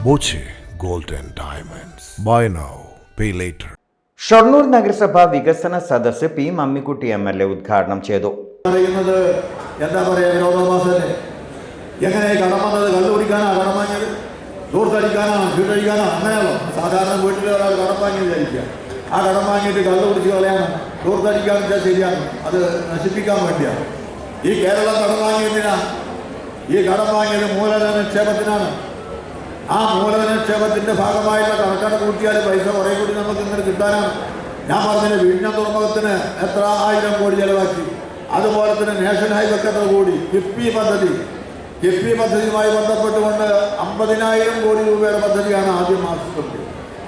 Boche gold and diamonds. Buy now, pay later. Shoranur നഗരസഭ വികസന സദസ്സ് പി മമ്മിക്കുട്ടി MLA ഉദ്ഘാടനം ചെയ്തു. പറയുന്നത് എന്താ പറയുക, വിരോധാഭാസല്ലേ? എങ്ങനെ കടം വന്നത്? കള്ളു കുടിക്കാനാണ് കടം വാങ്ങിയത്? ദൂർത്തടിക്കാനാണ്, ചീട്ടടിക്കാനാണ്? അങ്ങനെയാണോ സാധാരണ വീട്ടിൽ ഒരാൾ കടം വാങ്ങി വിചാരിക്കുക? ആ കടം വാങ്ങിയിട്ട് കള്ളു കുടിച്ച് കളയാനും ദൂർത്തടിക്കാന്ന് വെച്ചാൽ ശരിയാണ്, അത് നശിപ്പിക്കാൻ വേണ്ടിയാണ്. ഈ കേരളം കടം വാങ്ങിയതിനാണ്. ഈ കടം വാങ്ങിയത് മൂലധന നിക്ഷേപത്തിനാണ്. ആ മൂലധന നിക്ഷേപത്തിൻ്റെ ഭാഗമായിട്ടുള്ള കണക്കാണ് കൂട്ടിയാൽ പൈസ കുറേ കൂടി നമുക്ക് ഇങ്ങനെ കിട്ടാനാണ്. ഞാൻ പറഞ്ഞില്ല, വിഴിഞ്ഞം തുറമുഖത്തിന് എത്ര 1000 കോടി ചിലവാക്കി. അതുപോലെ തന്നെ നാഷണൽ ഹൈവേക്ക് എത്ര കോടി. കിഫ്ബി പദ്ധതിയുമായി ബന്ധപ്പെട്ടുകൊണ്ട് 50,000 കോടി രൂപയുടെ പദ്ധതിയാണ് ആദ്യം ആസൂത്രണം.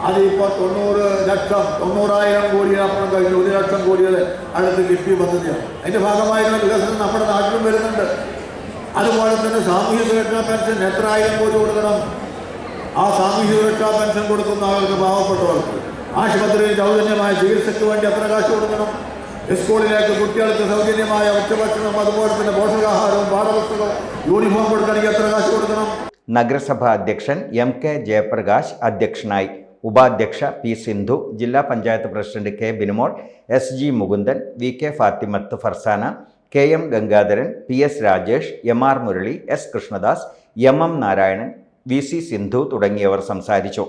അതിപ്പോൾ 90,000 കോടിയപ്പുറം കഴിഞ്ഞു. 1 ലക്ഷം കോടിയുടെ അടുത്ത് കിഫ്ബി പദ്ധതിയാണ്. അതിൻ്റെ ഭാഗമായിട്ടുള്ള വികസനം നമ്മുടെ നാട്ടിലും വരുന്നുണ്ട്. അതുപോലെ തന്നെ സാമൂഹ്യ സുരക്ഷാ പെൻഷൻ എത്ര 1000 കോടി കൊടുക്കണം. ആ സാമൂഹ്യ സുരക്ഷാ പെൻഷൻ കൊടുക്കുന്ന ആളുകൾക്ക്, പാവപ്പെട്ടവർക്ക് ആശുപത്രിയിൽ സൗജന്യമായ ചികിത്സയ്ക്ക് വേണ്ടി എത്ര കാശ് കൊടുക്കണം. സ്കൂളിലേക്ക് കുട്ടികൾക്ക് സൗജന്യമായ ഉച്ചഭക്ഷണവും അതുപോലെ തന്നെ പോഷകാഹാരവും പാഠപുസ്തകവും യൂണിഫോം കൊടുക്കണമെങ്കിൽ എത്ര കാശ് കൊടുക്കണം. നഗരസഭാ അധ്യക്ഷൻ MK ജയപ്രകാശ് അധ്യക്ഷനായി. ഉപാധ്യക്ഷ P സിന്ധു, ജില്ലാ panchayat president K Binumol, SG Mukundan, VK Fathimath Farsana, KM Gangadharan, PS Rajesh, MR Murali, S Krishnadas, MM Narayanan, VC Sindhu തുടങ്ങിയവർ സംസാരിച്ചു.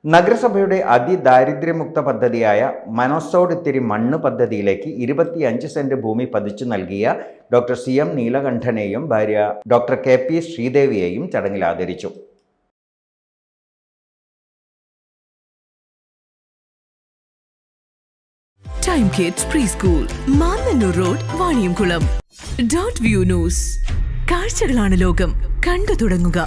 നഗരസഭയുടെ അതിദാരിദ്ര്യമുക്ത പദ്ധതിയായ മനസ്സോടിത്തിരി മണ്ണ് പദ്ധതിയിലേക്ക് 25 സെന്റ് ഭൂമി പതിച്ചു നൽകിയ ഡോക്ടർ CM നീലകണ്ഠനെയും ഭാര്യ ഡോക്ടർ KP ശ്രീദേവിയെയും ചടങ്ങിൽ ആദരിച്ചു. Time kids pre school, Mannannur road, Vaniyamkulam. .View news. കാഴ്ചകളാണ് ലോകം, കണ്ടു തുടങ്ങുക.